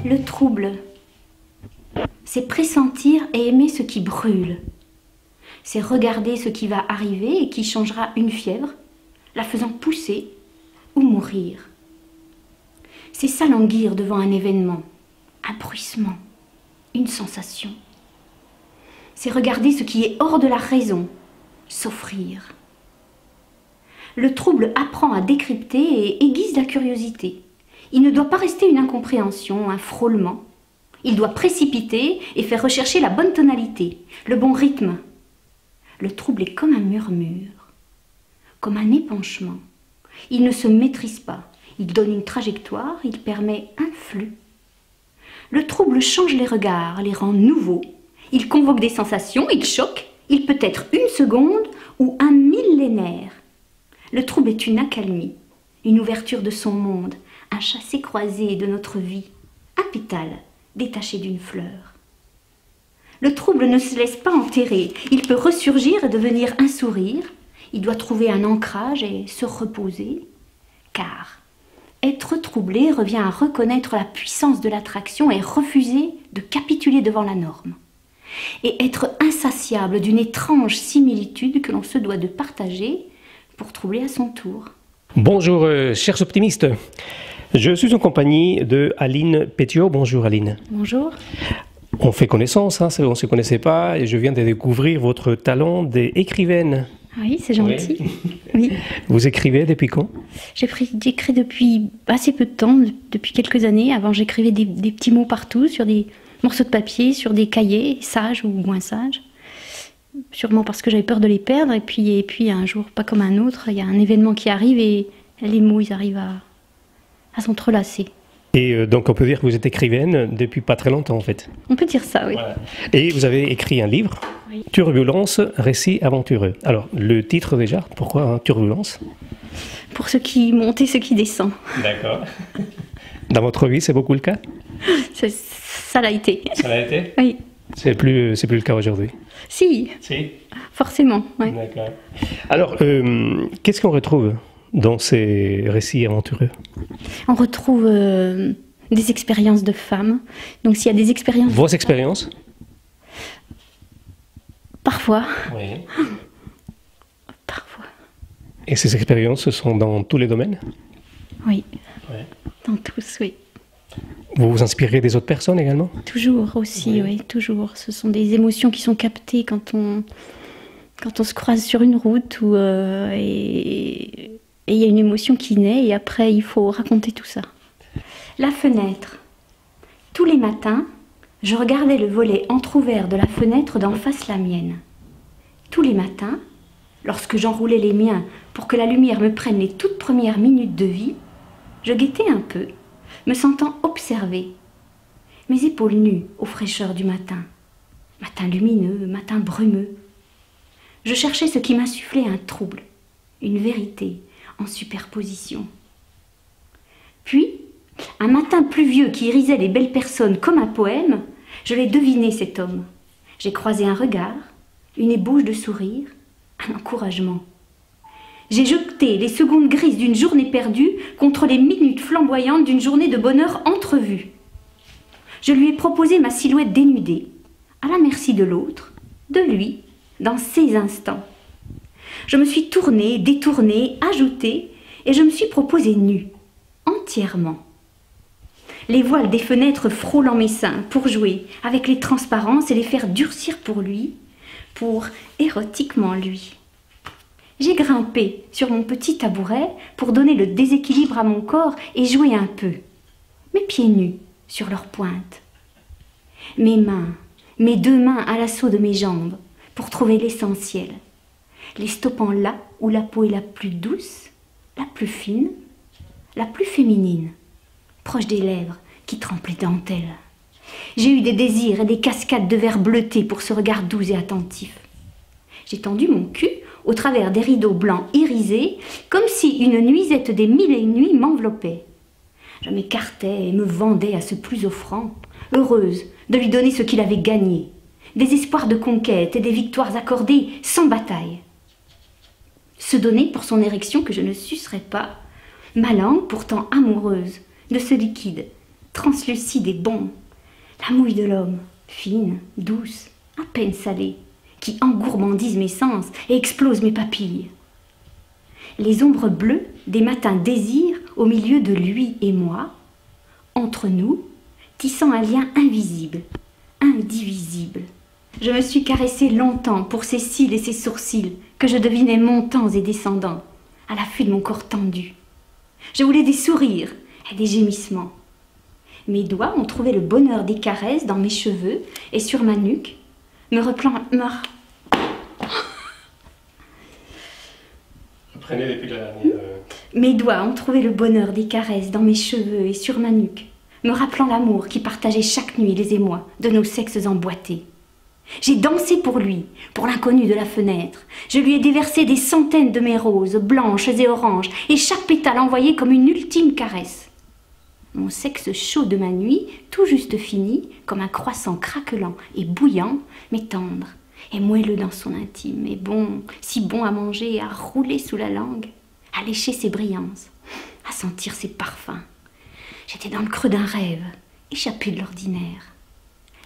Le trouble, c'est pressentir et aimer ce qui brûle. C'est regarder ce qui va arriver et qui changera une fièvre, la faisant pousser ou mourir. C'est s'alanguir devant un événement, un bruissement, une sensation. C'est regarder ce qui est hors de la raison, s'offrir. Le trouble apprend à décrypter et aiguise la curiosité. Il ne doit pas rester une incompréhension, un frôlement. Il doit précipiter et faire rechercher la bonne tonalité, le bon rythme. Le trouble est comme un murmure, comme un épanchement. Il ne se maîtrise pas. Il donne une trajectoire, il permet un flux. Le trouble change les regards, les rend nouveaux. Il convoque des sensations, il choque. Il peut être une seconde ou un millénaire. Le trouble est une accalmie, une ouverture de son monde, un chassé-croisé de notre vie, un pétale détaché d'une fleur. Le trouble ne se laisse pas enterrer, il peut ressurgir et devenir un sourire. Il doit trouver un ancrage et se reposer, car être troublé revient à reconnaître la puissance de l'attraction et refuser de capituler devant la norme. Et être insatiable d'une étrange similitude que l'on se doit de partager pour troubler à son tour. Bonjour chers optimistes, je suis en compagnie de Aline Pétiot. Bonjour Aline. Bonjour. On fait connaissance, hein, on ne se connaissait pas et je viens de découvrir votre talent d'écrivaine. Oui, c'est gentil. Oui. Oui. Vous écrivez depuis quand? J'écris depuis assez peu de temps, depuis quelques années. Avant, j'écrivais des petits mots partout, sur des morceaux de papier, sur des cahiers, sages ou moins sages. Sûrement parce que j'avais peur de les perdre. Et puis un jour, pas comme un autre, il y a un événement qui arrive et les mots, ils arrivent à s'entrelacer. Et donc on peut dire que vous êtes écrivaine depuis pas très longtemps en fait. On peut dire ça, oui. Voilà. Et vous avez écrit un livre, Oui. Turbulence, récit aventureux. Alors le titre déjà, pourquoi hein, Turbulence? Pour ce qui monte et ce qui descend. D'accord. Dans votre vie, c'est beaucoup le cas? Ça l'a été. Ça l'a été? Oui. C'est plus le cas aujourd'hui? Si, Si. forcément. Ouais. D'accord. Alors, qu'est-ce qu'on retrouve dans ces récits aventureux? On retrouve des expériences de femmes. Donc s'il y a des expériences... Vos expériences? Parfois. Oui. Parfois. Et ces expériences sont dans tous les domaines? Oui. Ouais. Dans tous, oui. Vous vous inspirez des autres personnes également? Toujours aussi, oui, toujours. Ce sont des émotions qui sont captées quand on se croise sur une route et il y a une émotion qui naît et après il faut raconter tout ça. La fenêtre. Tous les matins, je regardais le volet entrouvert de la fenêtre d'en face la mienne. Tous les matins, lorsque j'enroulais les miens pour que la lumière me prenne les toutes premières minutes de vie, je guettais un peu, me sentant observée. Mes épaules nues aux fraîcheurs du matin. Matin lumineux, matin brumeux. Je cherchais ce qui m'insufflait un trouble, une vérité en superposition. Puis, un matin pluvieux qui irisait les belles personnes comme un poème, je l'ai deviné cet homme. J'ai croisé un regard, une ébauche de sourire, un encouragement. J'ai jeté les secondes grises d'une journée perdue contre les minutes flamboyantes d'une journée de bonheur entrevue. Je lui ai proposé ma silhouette dénudée, à la merci de l'autre, de lui, dans ces instants. Je me suis tournée, détournée, ajoutée, et je me suis proposée nue, entièrement. Les voiles des fenêtres frôlant mes seins pour jouer avec les transparences et les faire durcir pour lui, pour érotiquement lui. J'ai grimpé sur mon petit tabouret pour donner le déséquilibre à mon corps et jouer un peu, mes pieds nus sur leurs pointes. Mes mains, mes deux mains à l'assaut de mes jambes pour trouver l'essentiel, les stoppant là où la peau est la plus douce, la plus fine, la plus féminine, proche des lèvres qui trempent les dentelles. J'ai eu des désirs et des cascades de verre bleuté pour ce regard doux et attentif. J'ai tendu mon cul au travers des rideaux blancs irisés, comme si une nuisette des mille et une nuits m'enveloppait. Je m'écartais et me vendais à ce plus offrant, heureuse de lui donner ce qu'il avait gagné, des espoirs de conquête et des victoires accordées sans bataille. Se donner pour son érection que je ne sucerais pas, ma langue pourtant amoureuse de ce liquide, translucide et bon, la mouille de l'homme, fine, douce, à peine salée, qui engourmandise mes sens et explose mes papilles. Les ombres bleues des matins désirs au milieu de lui et moi, entre nous, tissant un lien invisible, indivisible. Je me suis caressée longtemps pour ses cils et ses sourcils que je devinais montants et descendants, à l'affût de mon corps tendu. Je voulais des sourires et des gémissements. Mes doigts ont trouvé le bonheur des caresses dans mes cheveux et sur ma nuque, Reprenez depuis la dernière... Mes doigts ont trouvé le bonheur des caresses dans mes cheveux et sur ma nuque, me rappelant l'amour qui partageait chaque nuit les émois de nos sexes emboîtés. J'ai dansé pour lui, pour l'inconnu de la fenêtre. Je lui ai déversé des centaines de mes roses, blanches et oranges, et chaque pétale envoyé comme une ultime caresse. Mon sexe chaud de ma nuit, tout juste fini, comme un croissant craquelant et bouillant, mais tendre et moelleux dans son intime, et bon, si bon à manger, à rouler sous la langue, à lécher ses brillances, à sentir ses parfums. J'étais dans le creux d'un rêve, échappée de l'ordinaire.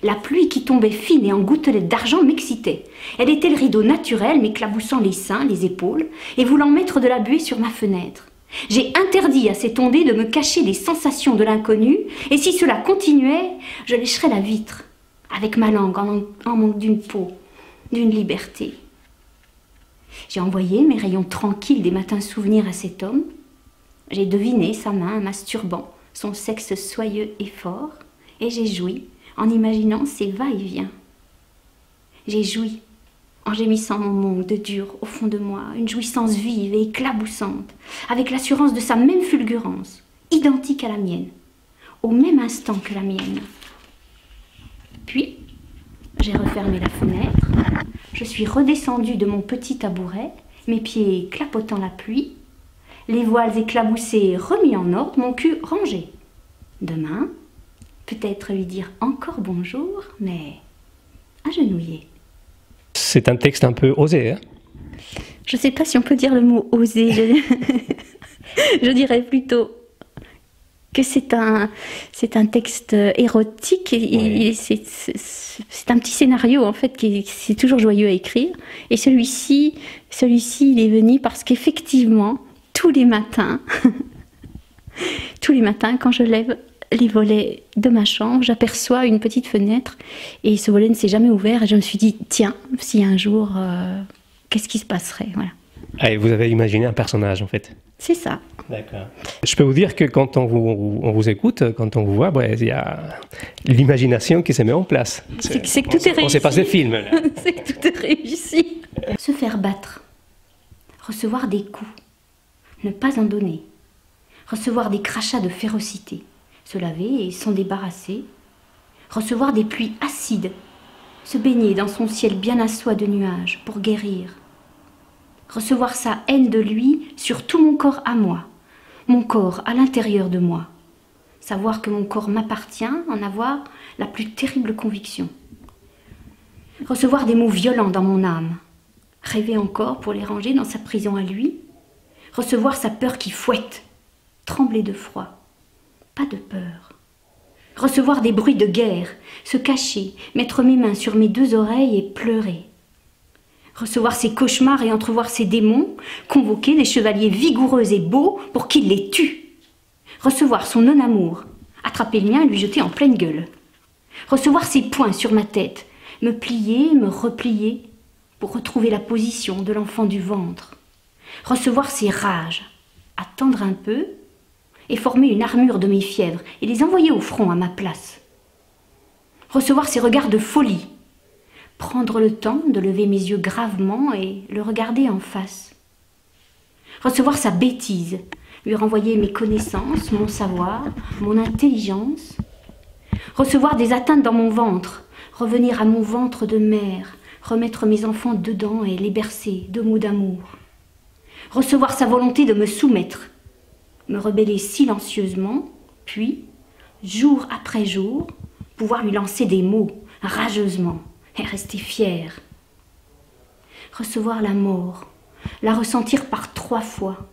La pluie qui tombait fine et en gouttelettes d'argent m'excitait. Elle était le rideau naturel m'éclaboussant les seins, les épaules, et voulant mettre de la buée sur ma fenêtre. J'ai interdit à cette ondée de me cacher des sensations de l'inconnu, et si cela continuait, je lécherais la vitre, avec ma langue en manque d'une peau, d'une liberté. J'ai envoyé mes rayons tranquilles des matins souvenirs à cet homme. J'ai deviné sa main masturbant, son sexe soyeux et fort, et j'ai joui en imaginant ses va-et-vient. J'ai joui en gémissant mon manque de dur au fond de moi, une jouissance vive et éclaboussante, avec l'assurance de sa même fulgurance, identique à la mienne, au même instant que la mienne. Puis, j'ai refermé la fenêtre, je suis redescendue de mon petit tabouret, mes pieds clapotant la pluie, les voiles éclaboussés remis en ordre, mon cul rangé. Demain, peut-être lui dire encore bonjour, mais agenouillé. C'est un texte un peu osé, hein? Je ne sais pas si on peut dire le mot osé. Je dirais plutôt que c'est un texte érotique. Oui. C'est un petit scénario en fait c'est toujours joyeux à écrire. Et celui-ci, il est venu parce qu'effectivement, tous les matins, quand je lève les volets de ma chambre, j'aperçois une petite fenêtre et ce volet ne s'est jamais ouvert et je me suis dit, tiens, si un jour, qu'est-ce qui se passerait, voilà. Ah, et vous avez imaginé un personnage en fait. C'est ça. D'accord. Je peux vous dire que quand on vous écoute, quand on vous voit, il y a l'imagination qui se met en place. C'est que tout est réussi. On sait pas ce film là. C'est que tout est réussi. Se faire battre, recevoir des coups, ne pas en donner, recevoir des crachats de férocité, se laver et s'en débarrasser, recevoir des pluies acides, se baigner dans son ciel bien à soie de nuages pour guérir, recevoir sa haine de lui sur tout mon corps à moi, mon corps à l'intérieur de moi, savoir que mon corps m'appartient, en avoir la plus terrible conviction, recevoir des mots violents dans mon âme, rêver encore pour les ranger dans sa prison à lui, recevoir sa peur qui fouette, trembler de froid, pas de peur. Recevoir des bruits de guerre, se cacher, mettre mes mains sur mes deux oreilles et pleurer. Recevoir ses cauchemars et entrevoir ses démons, convoquer des chevaliers vigoureux et beaux pour qu'ils les tuent. Recevoir son non-amour, attraper le mien et lui jeter en pleine gueule. Recevoir ses poings sur ma tête, me plier, me replier pour retrouver la position de l'enfant du ventre. Recevoir ses rages, attendre un peu et former une armure de mes fièvres et les envoyer au front à ma place. Recevoir ses regards de folie, prendre le temps de lever mes yeux gravement et le regarder en face. Recevoir sa bêtise, lui renvoyer mes connaissances, mon savoir, mon intelligence. Recevoir des atteintes dans mon ventre, revenir à mon ventre de mère, remettre mes enfants dedans et les bercer de mots d'amour. Recevoir sa volonté de me soumettre, me rebeller silencieusement, puis, jour après jour, pouvoir lui lancer des mots rageusement et rester fière. Recevoir la mort, la ressentir par 3 fois,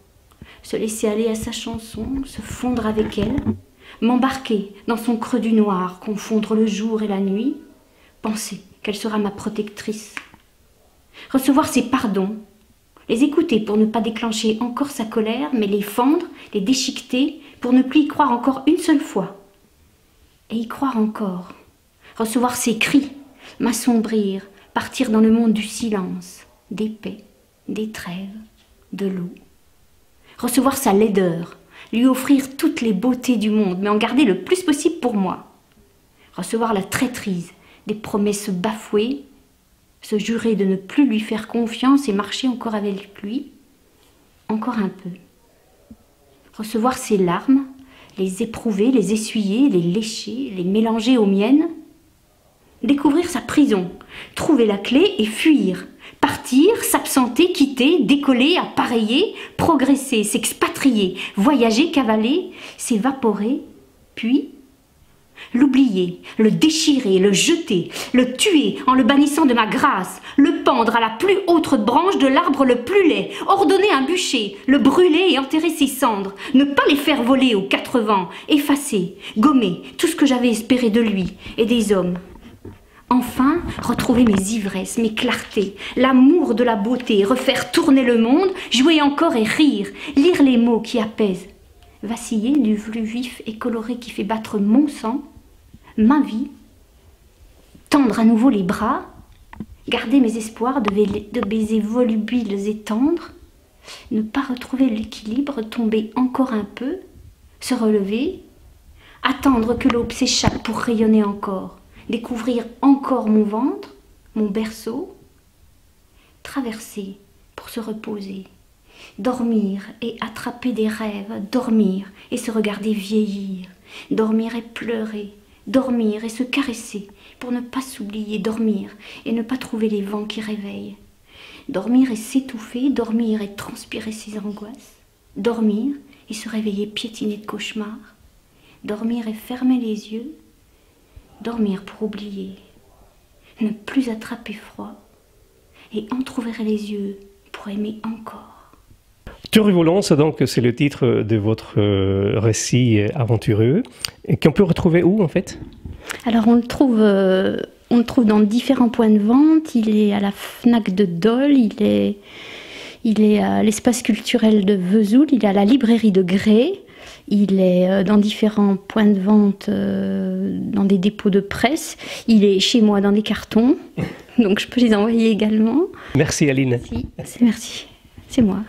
se laisser aller à sa chanson, se fondre avec elle, m'embarquer dans son creux du noir, confondre le jour et la nuit, penser qu'elle sera ma protectrice, recevoir ses pardons, les écouter pour ne pas déclencher encore sa colère, mais les fendre, les déchiqueter pour ne plus y croire encore une seule fois, et y croire encore, recevoir ses cris, m'assombrir, partir dans le monde du silence, des paix, des trêves, de l'eau, recevoir sa laideur, lui offrir toutes les beautés du monde, mais en garder le plus possible pour moi. Recevoir la traîtrise, des promesses bafouées, se jurer de ne plus lui faire confiance et marcher encore avec lui, encore un peu. Recevoir ses larmes, les éprouver, les essuyer, les lécher, les mélanger aux miennes. Découvrir sa prison, trouver la clé et fuir. Partir, s'absenter, quitter, décoller, appareiller, progresser, s'expatrier, voyager, cavaler, s'évaporer, puis l'oublier, le déchirer, le jeter, le tuer en le bannissant de ma grâce, le pendre à la plus haute branche de l'arbre le plus laid, ordonner un bûcher, le brûler et enterrer ses cendres, ne pas les faire voler aux quatre vents, effacer, gommer tout ce que j'avais espéré de lui et des hommes. Enfin, retrouver mes ivresses, mes clartés, l'amour de la beauté, refaire tourner le monde, jouer encore et rire, lire les mots qui apaisent, vaciller du flux vif et coloré qui fait battre mon sang, ma vie, tendre à nouveau les bras, garder mes espoirs de baisers volubiles et tendres, ne pas retrouver l'équilibre, tomber encore un peu, se relever, attendre que l'aube s'échappe pour rayonner encore, découvrir encore mon ventre, mon berceau, traverser pour se reposer, dormir et attraper des rêves, dormir et se regarder vieillir, dormir et pleurer, dormir et se caresser pour ne pas s'oublier, dormir et ne pas trouver les vents qui réveillent, dormir et s'étouffer, dormir et transpirer ses angoisses, dormir et se réveiller piétiné de cauchemars, dormir et fermer les yeux, dormir pour oublier, ne plus attraper froid et entrouvrir les yeux pour aimer encore. Turbulence, donc, c'est le titre de votre récit aventureux, qu'on peut retrouver où, en fait? Alors, on le trouve dans différents points de vente. Il est à la Fnac de Dole, il est à l'espace culturel de Vesoul, il est à la librairie de Grès. Il est dans différents points de vente, dans des dépôts de presse. Il est chez moi dans des cartons, donc je peux les envoyer également. Merci Aline. Merci, c'est moi.